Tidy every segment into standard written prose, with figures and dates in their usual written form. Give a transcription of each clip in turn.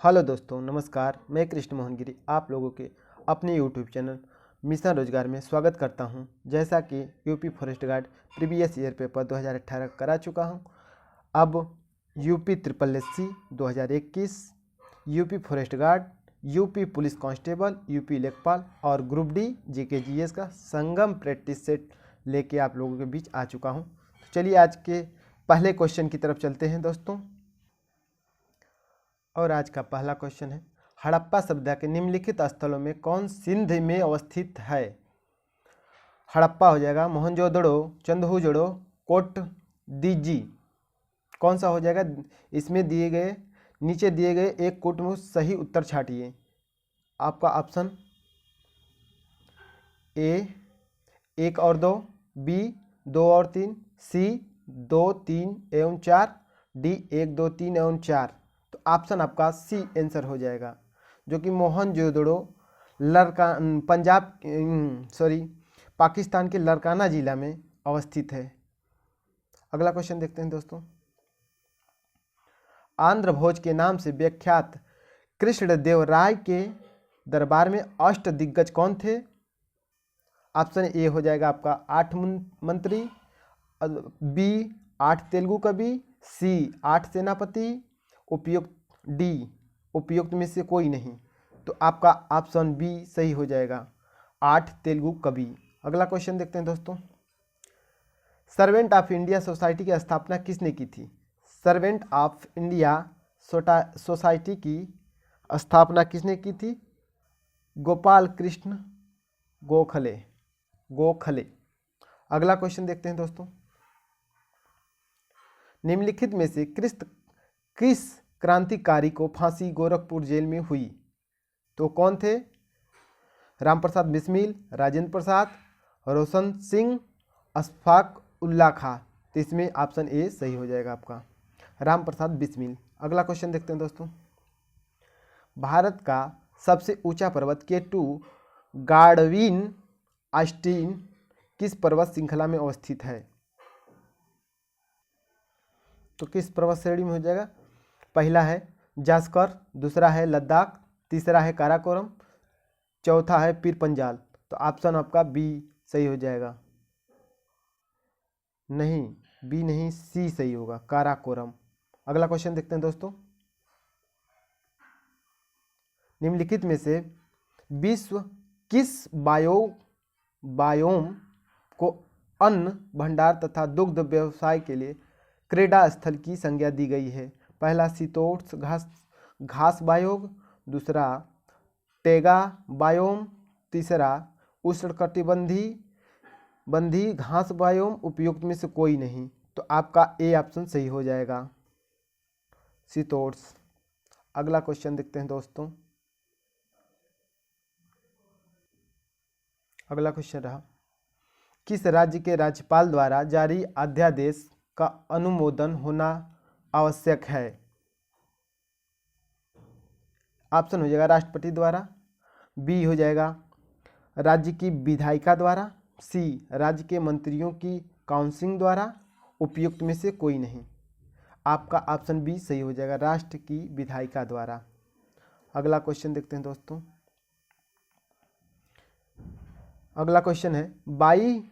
Hello दोस्तों, नमस्कार। मैं कृष्ण मोहन गिरी आप लोगों के अपने यूट्यूब चैनल मिशन रोजगार में स्वागत करता हूं। जैसा कि UP forest guard previous year paper 2018 करा चुका हूं, अब UP triple SC 2021, UP forest guard, UP police constable, UP लेखपाल और ग्रुप डी जीके जीएस का संगम प्रैक्टिस सेट लेके आप लोगों के बीच आ चुका हूं। तो चलिए आज के पहले क्वेश्चन की तरफ चलते हैं दोस्तों। और आज का पहला क्वेश्चन है, हड़प्पा सभ्यता के निम्नलिखित स्थलों में कौन सिंध में अवस्थित है? हड़प्पा हो जाएगा मोहनजोदड़ो, चंदहुजड़ो, कोट दीजी। कौन सा हो जाएगा? इसमें दिए गए नीचे दिए गए एक कोट में सही उत्तर छाटिए। आपका ऑप्शन ए 1 और 2, बी 2 और 3, सी 2, 3 एवं 4, डी 1, 2, 3 एवं 4। तो ऑप्शन आपका सी आंसर हो जाएगा, जो कि मोहनजोदड़ो पाकिस्तान के लरकाना जिला में अवस्थित है। अगला क्वेश्चन देखते हैं दोस्तों। आंध्र भोज के नाम से विख्यात कृष्णदेव राय के दरबार में अष्ट दिग्गज कौन थे? ऑप्शन ए हो जाएगा आपका 8 मंत्री, बी 8 तेलुगु कवि, सी 8 सेनापति, उपयुक्त डी उपयुक्त में से कोई नहीं। तो आपका ऑप्शन बी सही हो जाएगा, 8 तेलुगु कवि। अगला क्वेश्चन देखते हैं दोस्तों। सर्वेंट ऑफ इंडिया सोसाइटी की स्थापना किसने की थी? सर्वेंट ऑफ इंडिया सोसाइटी की स्थापना किसने की थी? गोपाल कृष्ण गोखले। अगला क्वेश्चन देखते हैं दोस्तों। निम्नलिखित में से किस क्रांतिकारी को फांसी गोरखपुर जेल में हुई? तो कौन थे? रामप्रसाद बिस्मिल, राजेंद्र प्रसाद, रोशन सिंह, अशफाक उल्ला खां। तो इसमें ऑप्शन ए सही हो जाएगा आपका, रामप्रसाद बिस्मिल। अगला क्वेश्चन देखते हैं दोस्तों। भारत का सबसे ऊंचा पर्वत K2 गार्डविन आस्टीन किस पर्वत श्रृंखला में अवस्थित है? तो किस पर्वत श्रेणी में हो जाएगा? पहला है जास्कर, दूसरा है लद्दाख, तीसरा है काराकोरम, चौथा है पीर पंजाल। तो ऑप्शन आपका बी सही हो जाएगा। नहीं, बी नहीं, सी सही होगा, काराकोरम। अगला क्वेश्चन देखते हैं दोस्तों। निम्नलिखित में से विश्व किस बायोम को अन्न भंडार तथा दुग्ध व्यवसाय के लिए क्रीड़ा स्थल की संज्ञा दी गई है? पहला शीतोष्ण घास बायोग, दूसरा टेगा बायोम, तीसरा उष्णकटिबंधीय घास बायोम, उपयुक्त में से कोई नहीं। तो आपका ए ऑप्शन सही हो जाएगा, शीतोष्ण। अगला क्वेश्चन देखते हैं दोस्तों। अगला क्वेश्चन रहा, किस राज्य के राज्यपाल द्वारा जारी अध्यादेश का अनुमोदन होना आवश्यक है? ऑप्शन हो जाएगा राष्ट्रपति द्वारा, बी हो जाएगा राज्य की विधायिका द्वारा, सी राज्य के मंत्रियों की काउंसिल द्वारा, उपयुक्त में से कोई नहीं। आपका ऑप्शन बी सही हो जाएगा, राष्ट्र की विधायिका द्वारा। अगला क्वेश्चन देखते हैं दोस्तों। अगला क्वेश्चन है, by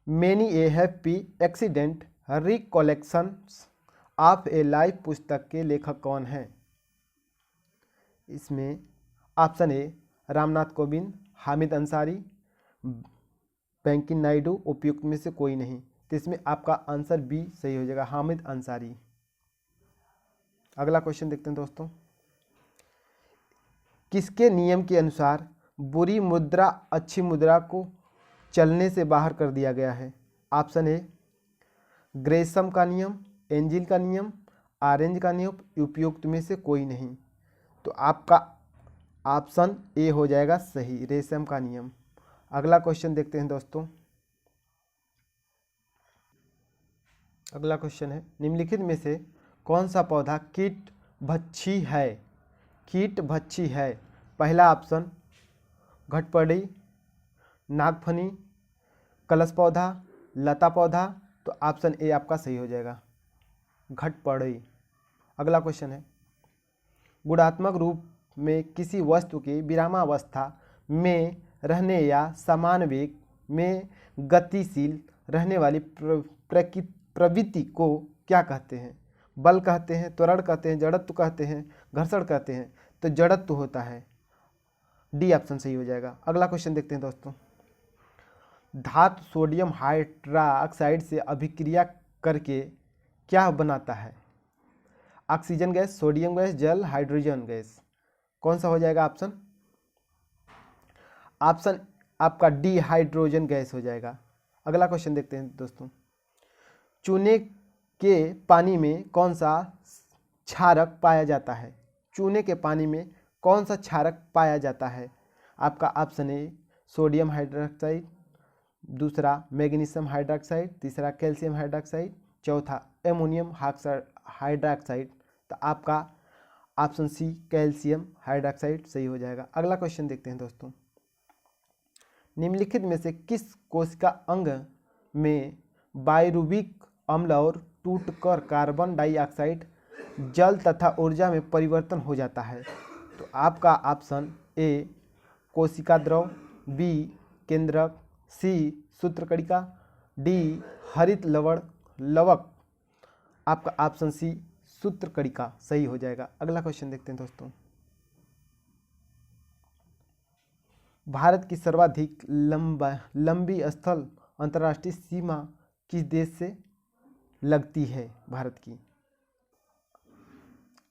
many a happy accident recollections of a life पुस्तक के लेखक कौन है? इसमें ऑप्शन ए रामनाथ कोविंद, हामिद अंसारी, वेंकैया नायडू, उपयुक्त में से कोई नहीं। तो इसमें आपका आंसर बी सही हो जाएगा, हामिद अंसारी। अगला क्वेश्चन देखते हैं दोस्तों। किसके नियम के अनुसार बुरी मुद्रा अच्छी मुद्रा को चलने से बाहर कर दिया गया है? ऑप्शन ए ग्रेसम का नियम, एंजिल का नियम, ऑरेंज का नियम, उपयुक्त में से कोई नहीं। तो आपका ऑप्शन ए हो जाएगा सही, रेशम का नियम। अगला क्वेश्चन देखते हैं दोस्तों। अगला क्वेश्चन है, निम्नलिखित में से कौन सा पौधा कीट भक्षी है? पहला ऑप्शन घटपड़ी, नागफनी, कलश पौधा, लता पौधा। तो ऑप्शन ए आपका सही हो जाएगा, घटपड़ी। अगला क्वेश्चन है, गुणात्मक रूप में किसी वस्तु के विरामावस्था में रहने या समान वेग में गतिशील रहने वाली प्रवृत्ति को क्या कहते हैं? बल कहते हैं, त्वरण कहते हैं, जड़त्व कहते हैं, घर्षण कहते हैं। तो जड़त्व होता है, डी ऑप्शन सही हो जाएगा। अगला क्वेश्चन देखते हैं दोस्तों। धातु सोडियम हाइड्रोक्साइड से अभिक्रिया करके क्या बनाता है? ऑक्सीजन गैस, सोडियम गैस, जल, हाइड्रोजन गैस। कौन सा हो जाएगा ऑप्शन? ऑप्शन आपका डी हाइड्रोजन गैस हो जाएगा। अगला क्वेश्चन देखते हैं दोस्तों। चूने के पानी में कौन सा क्षारक पाया जाता है? चूने के पानी में कौन सा क्षारक पाया जाता है? आपका ऑप्शन ए सोडियम हाइड्रोक्साइड, दूसरा मैग्नीशियम हाइड्रोक्साइड, तीसरा कैल्शियम हाइड्रोक्साइड, चौथा एमोनियम हाइड्रोक्साइड। तो आपका ऑप्शन सी कैल्शियम हाइड्रोक्साइड सही हो जाएगा। अगला क्वेश्चन देखते हैं दोस्तों। निम्नलिखित में से किस कोशिका अंग में बायरूबिक अम्ल और टूटकर कार्बन डाइऑक्साइड जल तथा ऊर्जा में परिवर्तन हो जाता है? तो आपका ऑप्शन ए कोशिका द्रव, बी केंद्रक, सी सूत्रकणिका, डी हरित लवक। आपका ऑप्शन सी सूत्रकणिका सही हो जाएगा। अगला क्वेश्चन देखते हैं दोस्तों। भारत की सर्वाधिक लंबी स्थल अंतर्राष्ट्रीय सीमा किस देश से लगती है भारत की?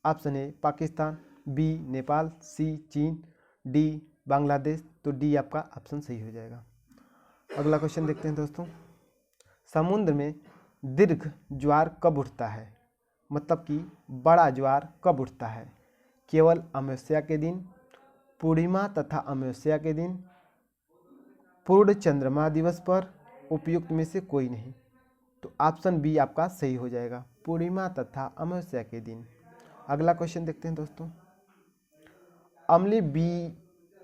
Option A Pakistan, B Nepal, C चीन, डी बांग्लादेश। तो डी आपका ऑप्शन सही हो जाएगा। अगला क्वेश्चन देखते हैं दोस्तों। समुद्र में दीर्घ ज्वार कब उठता है? मतलब कि बड़ा ज्वार कब उठता है? केवल अमावस्या के दिन, पूर्णिमा तथा अमावस्या के दिन, पूर्ण चंद्रमा दिवस पर, उपयुक्त में से कोई नहीं। तो ऑप्शन बी आपका सही हो जाएगा, पूर्णिमा तथा अमावस्या के दिन। अगला क्वेश्चन देखते हैं दोस्तों। अम्लीय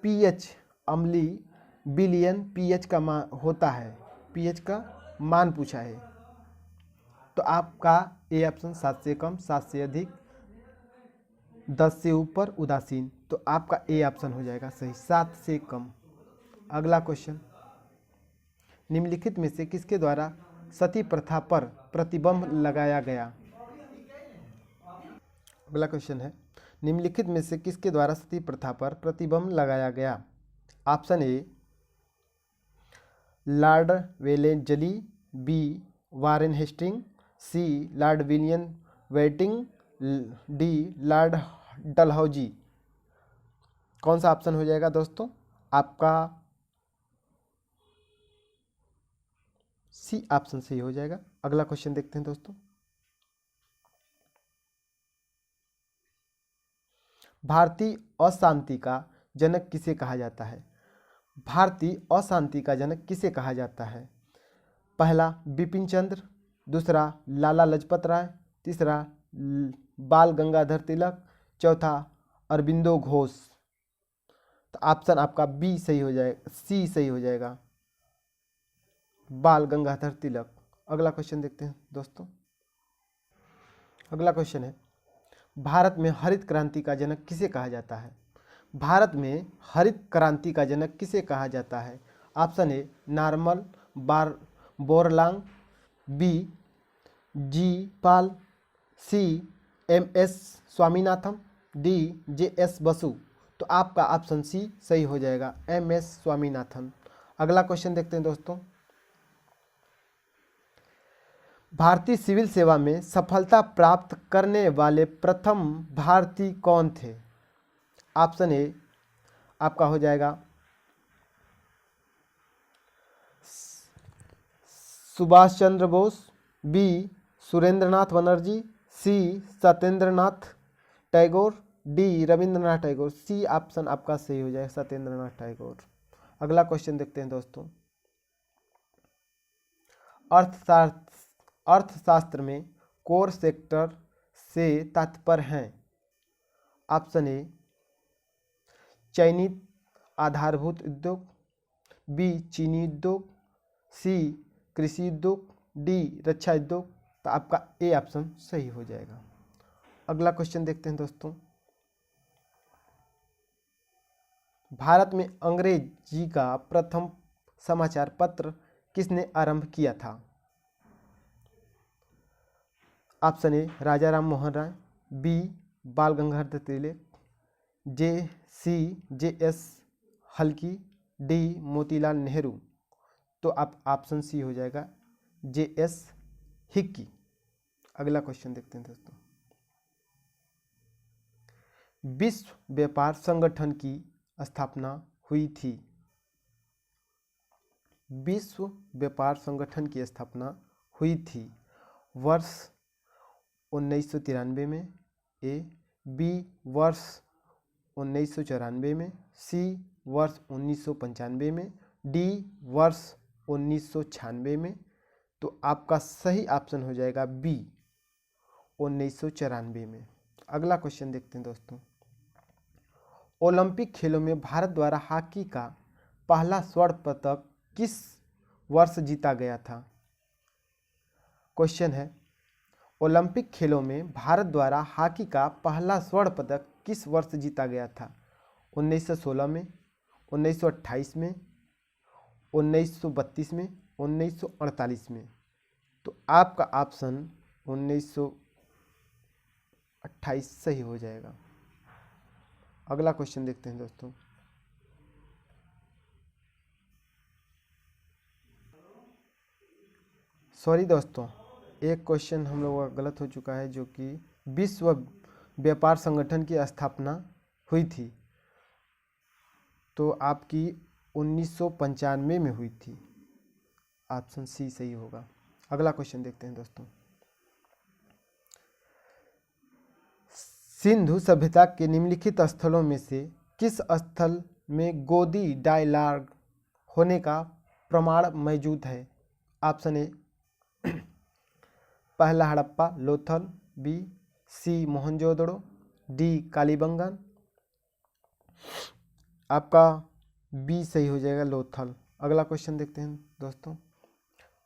पीएच, अम्लीय विलयन पीएच का मान होता है, पीएच का मान पूछा है। तो आपका ए ऑप्शन 7 से कम, 7 से अधिक, 10 से ऊपर, उदासीन। तो आपका ए ऑप्शन हो जाएगा सही, 7 से कम। अगला क्वेश्चन। निम्नलिखित में से किसके द्वारा सती प्रथा पर प्रतिबंध लगाया गया? अगला क्वेश्चन है, निम्नलिखित में से किसके द्वारा सती प्रथा पर प्रतिबंध लगाया गया? Option A Lord Wellesley, B Warren Hasting, C Lord William Waiting, D Lord Dalhousie. कौन सा ऑप्शन हो जाएगा दोस्तों? आपका सी ऑप्शन सही हो जाएगा। अगला क्वेश्चन देखते हैं दोस्तों। भारतीय अशांति का जनक किसे कहा जाता है? भारतीय अशांति का जनक किसे कहा जाता है? पहला बिपिन चंद्र, दूसरा लाला लाजपत राय, तीसरा बाल गंगाधर तिलक, चौथा अरबिंदो घोष। तो ऑप्शन आपका बी सही हो जाएगा, सी सही हो जाएगा, बाल गंगाधर तिलक। अगला क्वेश्चन देखते हैं दोस्तों। अगला क्वेश्चन है, भारत में हरित क्रांति का जनक किसे कहा जाता है? भारत में हरित क्रांति का जनक किसे कहा जाता है? Option A Norman Borlaug, B G Pal, C M S. Swaminathan, D J S. Basu. तो आपका ऑप्शन सी सही हो जाएगा, एम.एस. स्वामीनाथन। अगला क्वेश्चन देखते हैं दोस्तों। भारतीय सिविल सेवा में सफलता प्राप्त करने वाले प्रथम भारतीय कौन थे? ऑप्शन ए आपका हो जाएगा Subhash Chandra Bose, B Surendranath Banerjee, C Satyendranath Tagore, D Rabindranath Tagore. C option आपका सही हो जाएगा, सत्येंद्रनाथ टैगोर। अगला क्वेश्चन देखते हैं दोस्तों। अर्थशास्त्र में कोर सेक्टर से तात्पर्य है? ऑप्शन ए चयनित आधारभूत उद्योग, बी चीनी उद्योग, सी कृषि उद्योग, डी रक्षा उद्योग। तो आपका ए ऑप्शन सही हो जाएगा। अगला क्वेश्चन देखते हैं दोस्तों। भारत में अंग्रेजी का प्रथम समाचार पत्र किसने आरंभ किया था? Option A Raja Ram Mohan Roy, B Bal Gangadhar Tilak, J S Hicky, D Motilal Nehru. तो आप ऑप्शन सी हो जाएगा जे एस हिक्की। अगला क्वेश्चन देखते हैं दोस्तों। विश्व व्यापार संगठन की स्थापना हुई थी। विश्व व्यापार संगठन की स्थापना हुई थी वर्ष 1993 में, ए, बी वर्ष 1994 में, सी वर्ष 1995 में, डी वर्ष 1996 में। तो आपका सही ऑप्शन हो जाएगा बी 1994 में। अगला क्वेश्चन देखते हैं दोस्तों। ओलंपिक खेलों में भारत द्वारा हॉकी का पहला स्वर्ण पदक किस वर्ष जीता गया था? क्वेश्चन है, ओलंपिक खेलों में भारत द्वारा हॉकी का पहला स्वर्ण पदक किस वर्ष जीता गया था? 1916 में, 1928 में, 1932 में, 1948 में। तो आपका ऑप्शन 1928 सही हो जाएगा। अगला क्वेश्चन देखते हैं दोस्तों। सॉरी दोस्तों, एक क्वेश्चन हम लोगों का गलत हो चुका है, जो कि विश्व व्यापार संगठन की स्थापना हुई थी तो आपकी 1995 में हुई थी। ऑप्शन सी सही होगा। अगला क्वेश्चन देखते हैं दोस्तों। सिंधु सभ्यता के निम्नलिखित स्थलों में से किस स्थल में गोदी डायलॉग होने का प्रमाण मौजूद है? ऑप्शन ए पहला Harappa Lothal, B C Mohenjo-daro, D Kalibangan. आपका बी सही हो जाएगा लोथल। अगला क्वेश्चन देखते हैं दोस्तों।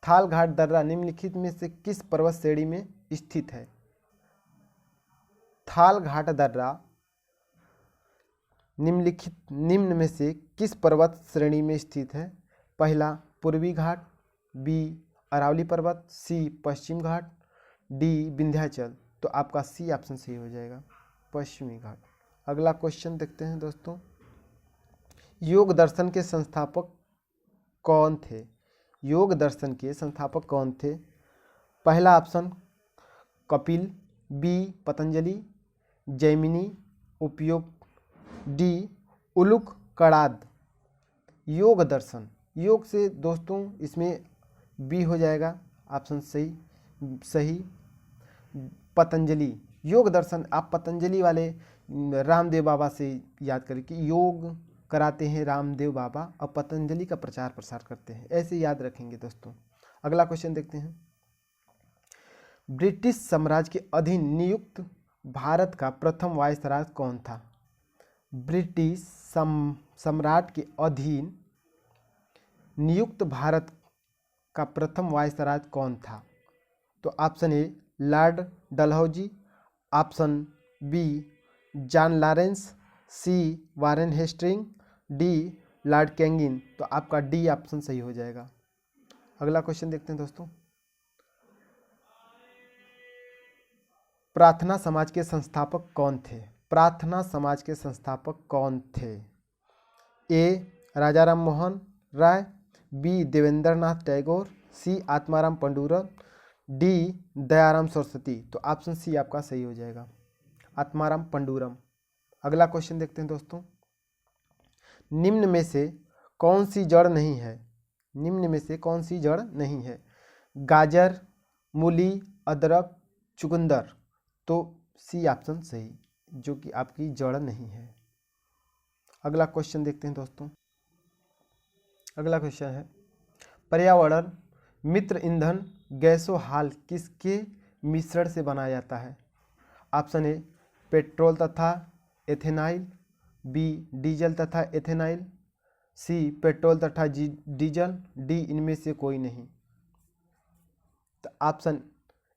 थाल घाट दर्रा निम्नलिखित में से किस पर्वत श्रेणी में स्थित है? थाल घाट दर्रा निम्न में से किस पर्वत श्रेणी में स्थित है? पहला पूर्वी घाट, बी अरावली पर्वत, सी पश्चिम घाट, डी विंध्याचल। तो आपका सी ऑप्शन सही हो जाएगा, पश्चिमी घाट। अगला क्वेश्चन देखते हैं दोस्तों। योग दर्शन के संस्थापक कौन थे? योग दर्शन के संस्थापक कौन थे? पहला ऑप्शन कपिल, बी पतंजलि, जैमिनी, उपयोग, डी उलुक कड़ाद। योग दर्शन, योग से दोस्तों इसमें बी हो जाएगा ऑप्शन सही पतंजलि। योग दर्शन आप पतंजलि वाले रामदेव बाबा से याद करें कि योग कराते हैं रामदेव बाबा और पतंजलि का प्रचार प्रसार करते हैं, ऐसे याद रखेंगे दोस्तों। अगला क्वेश्चन देखते हैं। ब्रिटिश साम्राज्य के अधीन नियुक्त भारत का प्रथम वायसराय कौन था? ब्रिटिश सम्राट के अधीन नियुक्त भारत का प्रथम वायसराय कौन था? तो option A lord Dalhousie, option B John Lawrence, C Warren Hastings, D lord Canning. तो आपका डी ऑप्शन सही हो जाएगा। अगला क्वेश्चन देखते हैं दोस्तों। प्रार्थना समाज के संस्थापक कौन थे? प्रार्थना समाज के संस्थापक कौन थे? ए राजा राम मोहन राय, बी देवेंद्रनाथ टैगोर, सी आत्माराम पंडूरम, डी दयाराम सरस्वती। तो ऑप्शन सी आपका सही हो जाएगा, आत्माराम पंडूरम। अगला क्वेश्चन देखते हैं दोस्तों। निम्न में से कौन सी जड़ नहीं है? निम्न में से कौन सी जड़ नहीं है? गाजर, मूली, अदरक, चुकंदर। तो सी ऑप्शन सही, जो कि आपकी जड़ नहीं है। अगला क्वेश्चन देखते हैं दोस्तों। अगला क्वेश्चन है, पर्यावरण मित्र ईंधन गैसोहाल किसके मिश्रण से बनाया जाता है? ऑप्शन ए पेट्रोल तथा एथेनाइल, बी डीजल तथा एथेनाइल, सी पेट्रोल तथा डीजल, डी इनमें से कोई नहीं। तो ऑप्शन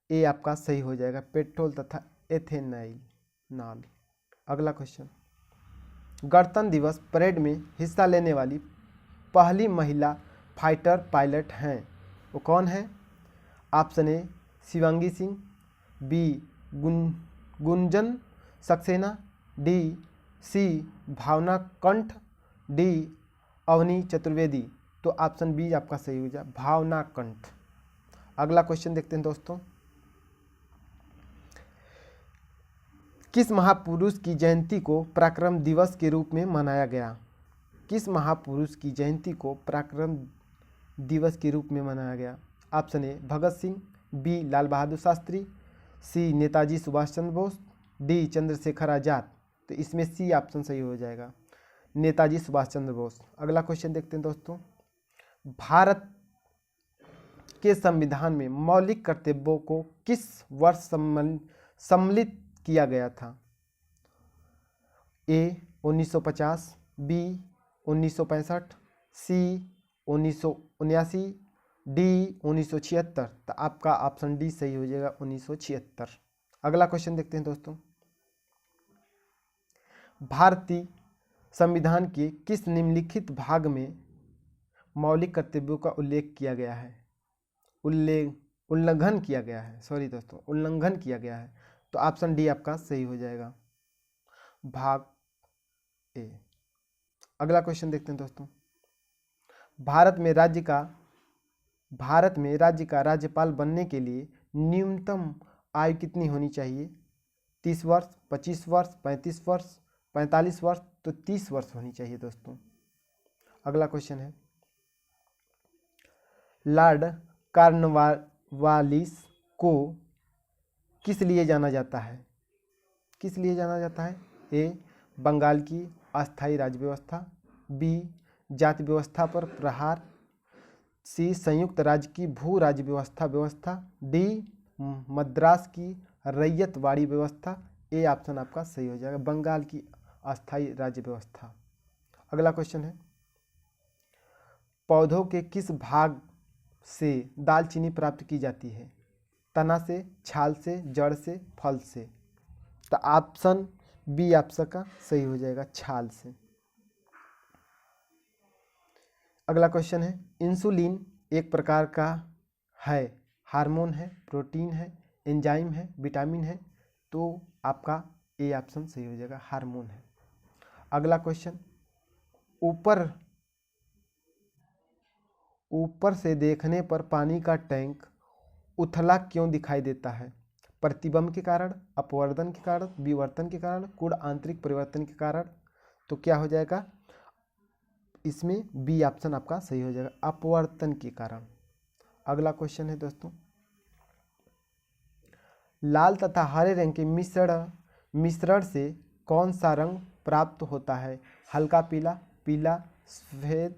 ए आपका सही हो जाएगा, पेट्रोल तथा एथेनाइल नाल। अगला क्वेश्चन, गणतंत्र दिवस परेड में हिस्सा लेने वाली पहली महिला फाइटर पायलट हैं, वो कौन है? Option A Shivangi Singh, B Gunjan Saxena, D C Bhawana Kanth, D Avani Chaturvedi. तो ऑप्शन बी आपका सही हो जाए, भावना कंठ। अगला क्वेश्चन देखते हैं दोस्तों, किस महापुरुष की जयंती को पराक्रम दिवस के रूप में मनाया गया? किस महापुरुष की जयंती को पराक्रम दिवस के रूप में मनाया गया? Option A Bhagat Singh, B Lal Bahadur Shastri, C Netaji Subhash Chandra Bose, D Chandrashekhar Azad. तो इसमें सी ऑप्शन सही हो जाएगा, नेताजी सुभाष चंद्र बोस। अगला क्वेश्चन देखते हैं दोस्तों, भारत के संविधान में मौलिक कर्तव्यों को किस वर्ष सम्मिलित किया गया था? ए 1950, बी 1965, सी 1979, डी 1976। तो आपका ऑप्शन डी सही हो जाएगा, 1976। अगला क्वेश्चन देखते हैं दोस्तों, भारतीय संविधान के किस निम्नलिखित भाग में मौलिक कर्तव्यों का उल्लेख किया गया है? उल्लंघन किया गया है, सॉरी दोस्तों, उल्लंघन किया गया है। तो ऑप्शन डी आपका सही हो जाएगा, भाग ए। अगला क्वेश्चन देखते हैं दोस्तों, भारत में राज्य का राज्यपाल बनने के लिए न्यूनतम आयु कितनी होनी चाहिए? 30 वर्ष, 25 वर्ष, 35 वर्ष, 45 वर्ष। तो 30 वर्ष होनी चाहिए दोस्तों। अगला क्वेश्चन है, लॉर्ड कॉर्नवालिस को किस लिए जाना जाता है? किस लिए जाना जाता है? ए बंगाल की अस्थायी राज्य व्यवस्था, बी जाति व्यवस्था पर प्रहार, सी संयुक्त राज्य की भू राज्य व्यवस्था, डी मद्रास की रैयतवाड़ी व्यवस्था। ए ऑप्शन आपका सही हो जाएगा, बंगाल की अस्थायी राज्य व्यवस्था। अगला क्वेश्चन है, पौधों के किस भाग से दालचीनी प्राप्त की जाती है? तना से, छाल से, जड़ से, फल से। तो ऑप्शन बी ऑप्शन का सही हो जाएगा, छाल से। अगला क्वेश्चन है, इंसुलिन एक प्रकार का है, हार्मोन है, प्रोटीन है, एंजाइम है, विटामिन है। तो आपका ए ऑप्शन सही हो जाएगा, हार्मोन है। अगला क्वेश्चन, ऊपर से देखने पर पानी का टैंक उथला क्यों दिखाई देता है? प्रतिबिंब के कारण, अपवर्तन के कारण, विवर्तन के कारण, कुल आंतरिक परिवर्तन के कारण। तो क्या हो जाएगा इसमें? बी ऑप्शन आपका सही हो जाएगा, अपवर्तन के कारण। अगला क्वेश्चन है दोस्तों, लाल तथा हरे रंग के मिश्रण से कौन सा रंग प्राप्त होता है? हल्का पीला, पीला, सफेद,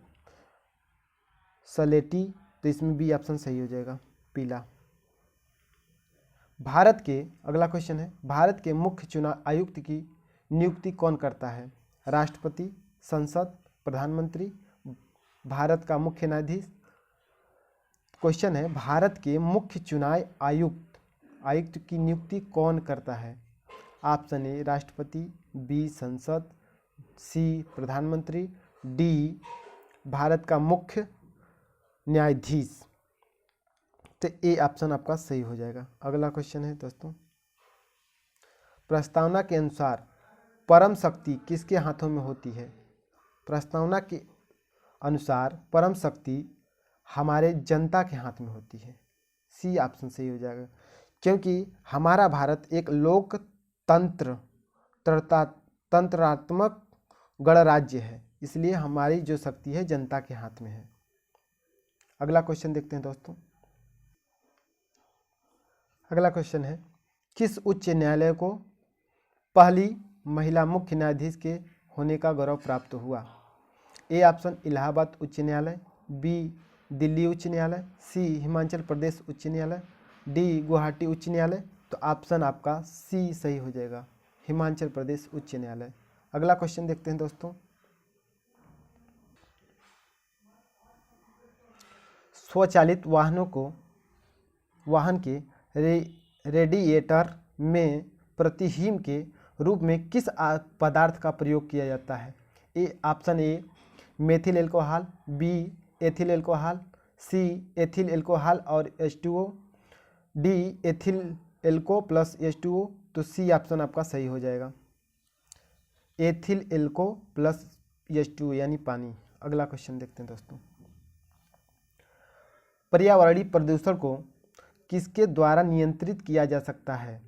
सलेटी। तो इसमें बी ऑप्शन सही हो जाएगा, पीला। अगला क्वेश्चन है, भारत के मुख्य चुनाव आयुक्त की नियुक्ति कौन करता है? राष्ट्रपति, संसद, प्रधानमंत्री, भारत का मुख्य न्यायाधीश। क्वेश्चन है, भारत के मुख्य चुनाव आयुक्त की नियुक्ति कौन करता है? ऑप्शन ए राष्ट्रपति, बी संसद, सी प्रधानमंत्री, डी भारत का मुख्य न्यायाधीश। तो ए ऑप्शन आपका सही हो जाएगा। अगला क्वेश्चन है दोस्तों, प्रस्तावना के अनुसार परम शक्ति किसके हाथों में होती है? प्रस्तावना के अनुसार परम शक्ति हमारे जनता के हाथ में होती है। सी ऑप्शन सही हो जाएगा, क्योंकि हमारा भारत एक तंत्रात्मक गणराज्य है, इसलिए हमारी जो शक्ति है जनता के हाथ में है। अगला क्वेश्चन देखते हैं दोस्तों, अगला क्वेश्चन है, किस उच्च न्यायालय को पहली महिला मुख्य न्यायाधीश के होने का गौरव प्राप्त हुआ? ए ऑप्शन इलाहाबाद उच्च न्यायालय, बी दिल्ली उच्च न्यायालय, सी हिमाचल प्रदेश उच्च न्यायालय, डी गुवाहाटी उच्च न्यायालय। तो ऑप्शन आपका सी सही हो जाएगा, हिमाचल प्रदेश उच्च न्यायालय। अगला क्वेश्चन देखते हैं दोस्तों, स्वचालित वाहन के रेडिएटर में प्रतिहीम के रूप में किस पदार्थ का प्रयोग किया जाता है? Option A methyl alcohol, B ethyl alcohol, C ethyl alcohol और H2O, D ethyl एल्को plus H2O। तो सी ऑप्शन आपका सही हो जाएगा, एथिल एल्को प्लस H2O यानी पानी। अगला क्वेश्चन देखते हैं दोस्तों। पर्यावरणीय प्रदूषण को किसके द्वारा नियंत्रित किया जा सकता है?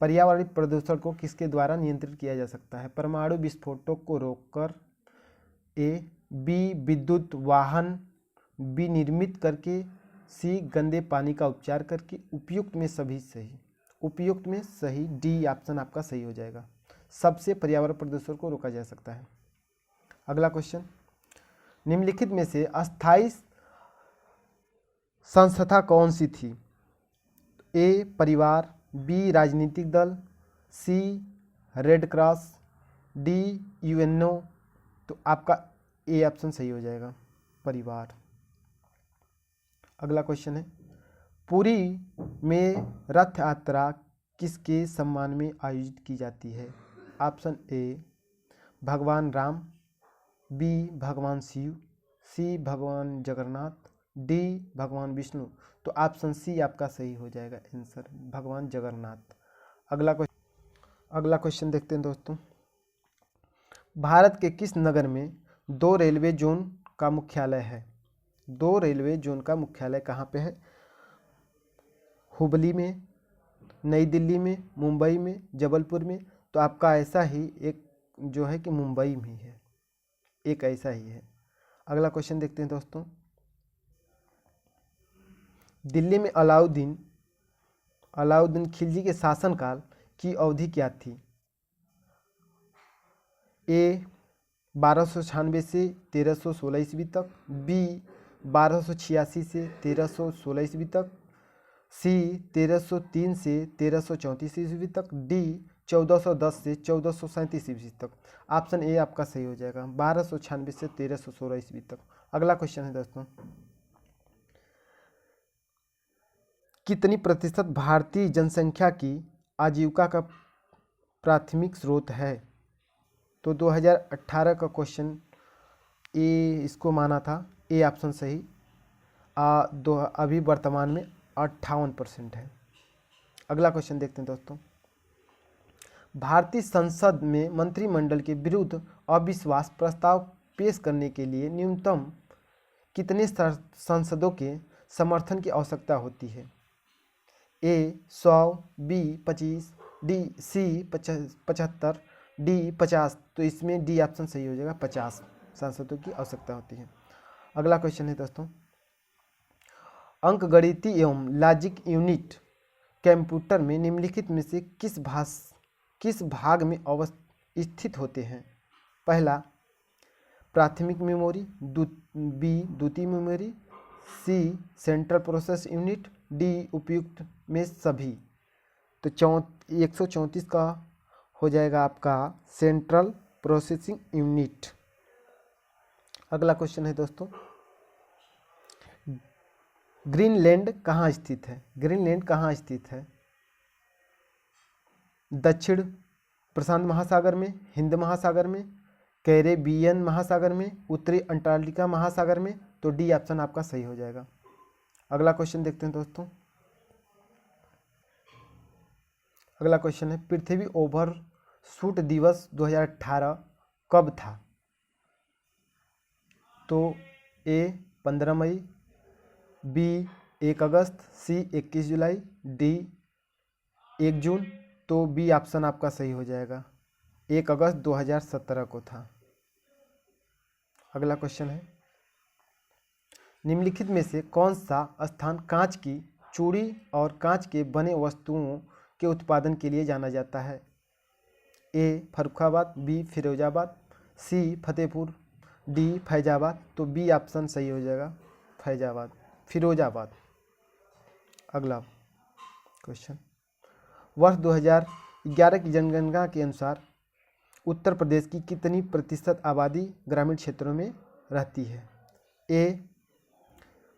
पर्यावरणीय प्रदूषण को किसके द्वारा नियंत्रित किया जा सकता है? परमाणु विस्फोटों को रोककर, ए बी विद्युत वाहन विनिर्मित करके, सी गंदे पानी का उपचार करके, उपयुक्त में सभी सही, उपयुक्त में सही डी ऑप्शन आपका सही हो जाएगा। सबसे पर्यावरण प्रदूषण को रोका जा सकता है। अगला क्वेश्चन, निम्नलिखित में से अस्थायी संस्था कौन सी थी? ए परिवार, बी राजनीतिक दल, सी रेड क्रॉस, डी यूएनओ। तो आपका ए ऑप्शन सही हो जाएगा, परिवार। अगला क्वेश्चन है, पुरी में रथ यात्रा किसके सम्मान में आयोजित की जाती है? ऑप्शन ए भगवान राम, बी भगवान शिव, सी भगवान जगन्नाथ, डी भगवान विष्णु। तो ऑप्शन सी आपका सही हो जाएगा आंसर, भगवान जगन्नाथ। अगला क्वेश्चन देखते हैं दोस्तों। भारत के किस नगर में 2 रेलवे जोन का मुख्यालय है? 2 रेलवे जोन का मुख्यालय कहाँ पे है? हुबली में, नई दिल्ली में, मुंबई में, जबलपुर में। तो आपका ऐसा ही एक जो है कि मुंबई में है, एक ऐसा ही है। अगला क्वेश्चन देखते हैं दोस्तों। दिल्ली में अलाउद्दीन खिलजी के शासनकाल की अवधि क्या थी? ए 1296 से 1316 ईस्वी तक, बी 1286 से 1316 ईस्वी तक, सी 1303 से 1334 ईस्वी तक, डी 1410 से 1437 ईस्वी तक। ऑप्शन ए आपका सही हो जाएगा, 1296 से 1316 ईस्वी तक। अगला क्वेश्चन है दोस्तों, कितनी प्रतिशत भारतीय जनसंख्या की आजीविका का प्राथमिक स्रोत है? तो 2018 का क्वेश्चन ए इसको माना था, ए ऑप्शन सही। अभी वर्तमान में 58% है। अगला क्वेश्चन देखते हैं दोस्तों। भारतीय संसद में मंत्रिमंडल के विरुद्ध अविश्वास प्रस्ताव पेश करने के लिए न्यूनतम कितने सांसदों के समर्थन की आवश्यकता होती है? ए 100, बी 25, डी सी 75, डी 50। तो इसमें डी ऑप्शन सही हो जाएगा, 50 सांसदों की आवश्यकता होती है। अगला क्वेश्चन है दोस्तों, अंकगणितीय एवं लॉजिक यूनिट कंप्यूटर में निम्नलिखित में से किस भाग में स्थित होते हैं? पहला प्राथमिक मेमोरी, बी द्वितीय memory, C central process unit, D उपयुक्त में सभी। तो 134 का हो जाएगा आपका सेंट्रल प्रोसेसिंग यूनिट। अगला क्वेश्चन है दोस्तों, ग्रीनलैंड कहाँ स्थित है? ग्रीनलैंड कहाँ स्थित है? दक्षिण प्रशांत महासागर में, हिंद महासागर में, कैरेबियन महासागर में, उत्तरी अंटार्कटिका महासागर में। तो डी ऑप्शन आपका सही हो जाएगा। अगला क्वेश्चन देखते हैं दोस्तों। अगला क्वेश्चन है, पृथ्वी ओवरशूट दिवस 2018 कब था? तो ए 15 मई, बी 1 अगस्त, सी 21 जुलाई, डी 1 जून। तो बी ऑप्शन आपका सही हो जाएगा, 1 अगस्त 2017 को था। अगला क्वेश्चन है, निम्नलिखित में से कौन सा स्थान कांच की चूड़ी और कांच के बने वस्तुओं के उत्पादन के लिए जाना जाता है? ए फर्रुखाबाद, बी फिरोजाबाद, सी फतेहपुर, डी फैजाबाद। तो बी ऑप्शन सही हो जाएगा, फिरोजाबाद। अगला क्वेश्चन, वर्ष 2011 की जनगणना के अनुसार उत्तर प्रदेश की कितनी प्रतिशत आबादी ग्रामीण क्षेत्रों में रहती है? ए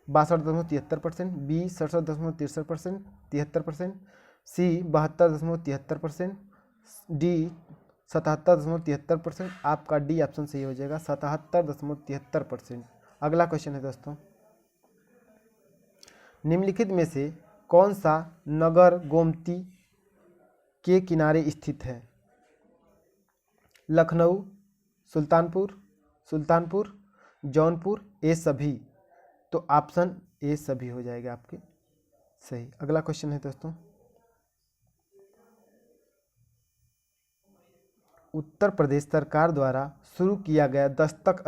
62.73%, बी 67.63%, 73%, सी 72.73%, डी 77.73%। आपका डी ऑप्शन सही हो जाएगा, 77.73%। अगला क्वेश्चन है दोस्तों, निम्नलिखित में से कौन सा नगर गोमती के किनारे स्थित है? लखनऊ, सुल्तानपुर, जौनपुर, ए सभी। तो ऑप्शन ए सभी हो जाएगा आपके सही। अगला क्वेश्चन है दोस्तों, उत्तर प्रदेश सरकार द्वारा शुरू किया गया दस्तक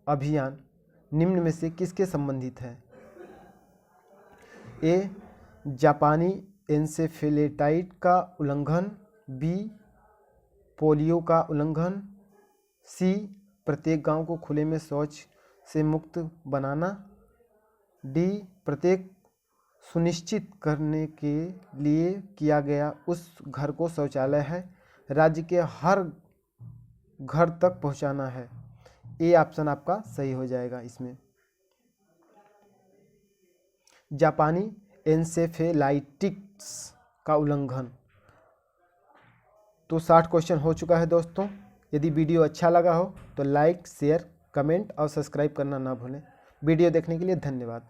अभियान निम्न में से किसके संबंधित है? ए जापानी एन्सेफेलेटाइट का उल्लंघन, बी पोलियो का उल्लंघन, सी प्रत्येक गांव को खुले में शौच से मुक्त बनाना, डी प्रत्येक सुनिश्चित करने के लिए किया गया उस घर को शौचालय है, राज्य के हर घर तक पहुंचाना है। ए ऑप्शन आपका सही हो जाएगा इसमें, जापानी एन्सेफेलाइटिस का उल्लंघन। तो 60 क्वेश्चन हो चुका है दोस्तों। यदि वीडियो अच्छा लगा हो तो लाइक, शेयर, कमेंट और सब्सक्राइब करना ना भूलें। वीडियो देखने के लिए धन्यवाद।